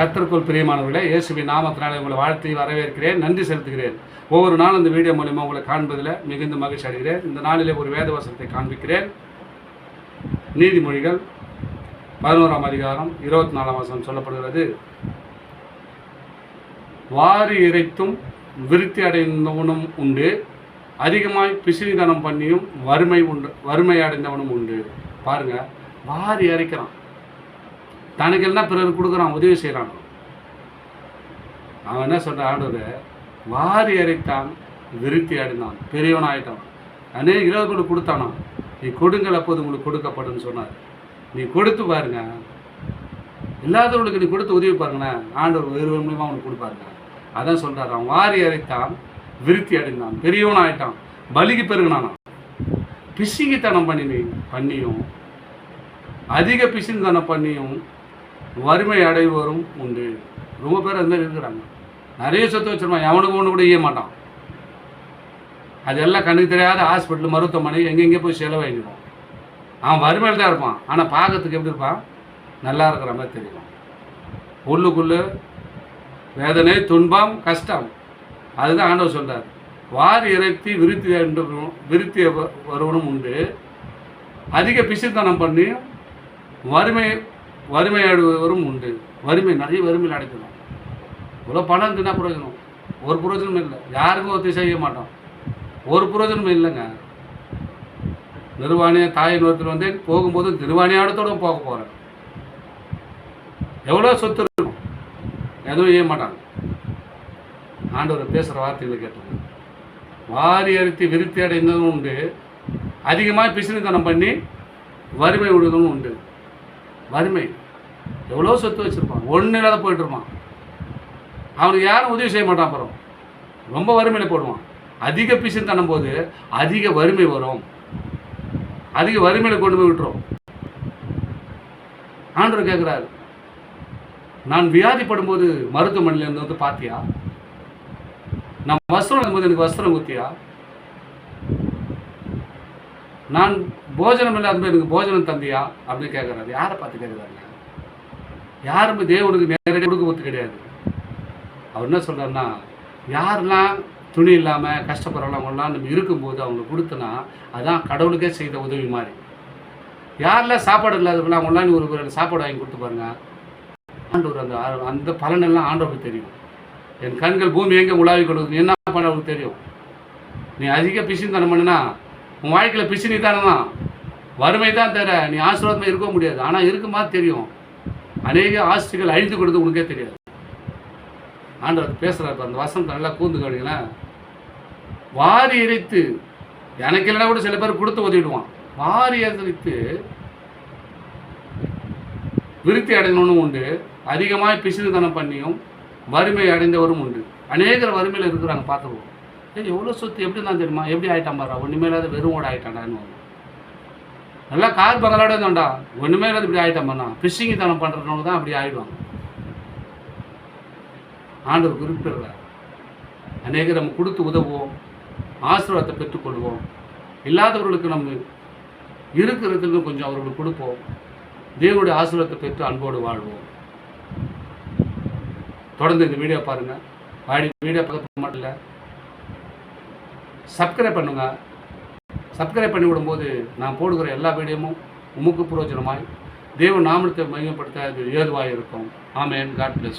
கர்த்தருக்குள் பிரியமானவர்களே, இயேசுவின் நாமத்தினாலே உங்களை வாழ்த்தி வரவேற்கிறேன், நன்றி செலுத்துகிறேன். ஒவ்வொரு நாளும் இந்த வீடியோ மூலிமா உங்களை காண்பதில் மிகுந்த மகிழ்ச்சி அடைகிறேன். இந்த நாளிலே ஒரு வேத வசனத்தை காண்பிக்கிறேன். நீதிமொழிகள் 11ஆம் அதிகாரம் 24ஆம் வசனம் சொல்லப்படுகிறது. வாரி இறைத்தும் விருத்தி அடைந்தவனும் உண்டு, அதிகமாய் பிசினிதனம் பண்ணியும் வறுமை அடைந்தவனும் உண்டு. பாருங்க, வாரி இறைக்கிறான், தனக்கு என்ன பிறகு கொடுக்குறான், உதவி செய்கிறான். அவன் என்ன சொல்கிறான், ஆண்டவர் வாரி இறைத்தான், விருத்தி அடைந்தான், பெரியவன் ஆகிட்டான். அநேக இலவர்களுக்கு கொடுத்தானா, நீ கொடுங்கள் அப்போது உங்களுக்கு கொடுக்கப்படும் சொன்னார். நீ கொடுத்து பாருங்க, இல்லாதவர்களுக்கு நீ கொடுத்து உதவி பாருங்களேன், ஆண்டவர் வேறு மூலியமாக அவனுக்கு கொடுப்பாருங்க. அதான் சொல்கிறார், அவன் வாரி இறைத்தான், விருத்தி அடைந்தான், பெரியவன் ஆகிட்டான், பலிக்கு பெருகினானா. பிசிங்கித்தனம் பண்ணியும் அதிக பிசினித்தனம் பண்ணியும் வறுமை அடைவோரும் உண்டு. ரொம்ப பேர் அது மாதிரி இருக்கிறாங்க. நிறைய சொத்து வச்சுருப்பான், எவனுக்கு ஒன்று கூட ஈய மாட்டான். அதெல்லாம் கண்ணுக்கு தெரியாத ஹாஸ்பிட்டல், மருத்துவமனை எங்கெங்கே போய் செலவாகிடுவான். அவன் வறுமையில் தான் இருப்பான், ஆனால் பார்க்கறதுக்கு எப்படி இருப்பான், நல்லா இருக்கிற மாதிரி தெரியும். உள்ளுக்குள்ளே வேதனை, துன்பம், கஷ்டம். அதுதான் ஆண்டவர் சொல்கிறார், வாரி இறைத்தி விருத்தி வருவனும் உண்டு, அதிக பிசித்தனம் பண்ணி வறுமை அடைவரும் உண்டு. நிறைய வறுமையில் அடைக்கணும். இவ்வளோ பணம் இருந்துன்னா பிரயோஜனம், ஒரு பிரயோஜனமும் இல்லை. யாருக்கும் ஒருத்தர் செய்ய மாட்டோம், ஒரு பிரயோஜனமும் இல்லைங்க. நிர்வாணிய தாயின் ஒருத்தர் வந்து போகும்போது நிர்வாணியாடத்தோடு போக போகிறேன். எவ்வளோ சொத்து இருக்கும், எதுவும் செய்ய மாட்டாங்க. ஆண்டவர் பேசுகிற வார்த்தைகளை கேட்டோம். வாரி அரித்து விருத்தி அடைந்ததும் உண்டு, அதிகமாக பிசினித்தனம் பண்ணி வறுமை விடுவதும் உண்டு. வறுமை, எவ்வளோ சொத்து வச்சுருப்பான், ஒன்றும் இல்லாத போயிட்டுருப்பான். அவனுக்கு யாரும் உதவி செய்ய மாட்டான். அப்புறம் ரொம்ப வறுமையில் போடுவான். அதிக பிசின் தண்ணும் போது அதிக வறுமை வரும், அதிக வறுமையில் கொண்டு போய் விட்டுரும். ஆண்டவர் கேட்குறாரு, நான் வியாதிப்படும் போது மருத்துவமனையில் இருந்து வந்து பார்த்தியா? நான் வஸ்திரம் போது எனக்கு வஸ்திரம் குத்தியா? நான் போஜனம் இல்லாத எனக்கு போஜனம் தந்தியா அப்படின்னு கேட்குறாரு. யாரை பார்த்து கேட்குறாங்க? யாருமே தேவனுக்கு நேரடியாக கொடுக்க ஒத்து கிடையாது. அவர் என்ன சொல்கிறாருன்னா, யாரெல்லாம் துணி இல்லாமல் கஷ்டப்படுறவங்களாம் நம்ம இருக்கும்போது அவங்களுக்கு கொடுத்தனா அதுதான் கடவுளுக்கே செய்த உதவி மாதிரி. யாரெல்லாம் சாப்பாடு இல்லாதவங்களாம் அவங்களாம் நீ ஒரு சாப்பாடு வாங்கி கொடுத்து பாருங்க, ஆண்டவர் அந்த பலனெல்லாம் ஆண்டவருக்கு தெரியும். என் கண்கள் பூமி எங்கே உலாவி கொண்டு என்ன பண்ண அவருக்கு தெரியும். நீ அதிக பிசின் பண்ணுனா உன் வாழ்க்கையில் பிசினி தானே தான், வறுமை தான் தர, நீ ஆசீர்வாதமாக இருக்க முடியாது. ஆனால் இருக்குமா தெரியும், அநேக ஆஸ்திகள் அழித்து கொடுத்து உனக்கே தெரியாது. ஆண்டவர் பேசுகிறார். அந்த வசனத்தை நல்லா கூர்ந்து கவனிங்களேன். வாரி இறைத்து, எனக்கு இல்லைனா கூட சில பேர் கொடுத்து உதவிடுவான். வாரி இறைத்து விருத்தி அடைந்தவனும் உண்டு, அதிகமாக பிசினித்தனம் பண்ணியும் வறுமை அடைந்தவரும் உண்டு. அநேகர் வறுமையில் இருக்கிறாங்க, பார்த்துருவோம். எவ்வளோ சொத்து எப்படி தான் தெரியுமா, எப்படி ஆகிட்டான் பாரு, ஒன்றுமே இல்லாத வெறும் ஓட ஆகிட்டான்டான்னு. நல்லா கார் பங்களாட இருந்தோண்டா, ஒன்றுமே இல்லாத இப்படி ஆகிட்டான் பண்ணா. ஃபிஷிங்கு பண்ணுறவங்க தான் அப்படி ஆகிடுவாங்க. ஆண்டவர் குறிப்பிடுறார், அநேகர் நம்ம கொடுத்து உதவுவோம், ஆசீர்வாதத்தை பெற்றுக்கொள்வோம். இல்லாதவர்களுக்கு நம்ம இருக்கிறதுக்கு கொஞ்சம் அவர்களுக்கு கொடுப்போம். தேவனுடைய ஆசீர்வாதத்தை பெற்று அன்போடு வாழ்வோம். தொடர்ந்து இந்த வீடியோ பாருங்கள். வீடியோ பார்க்க மட்டும் இல்லை, சப்ஸ்கிரைப் பண்ணுங்க. சப்ஸ்கிரைப் பண்ணி விடும்போது நான் போடுகிற எல்லா வீடியோமும் உமக்கு பிரயோஜனமாய் தேவ நாமத்தை மையப்படுத்த அது ஏதுவாக இருக்கும். ஆமென். God plus.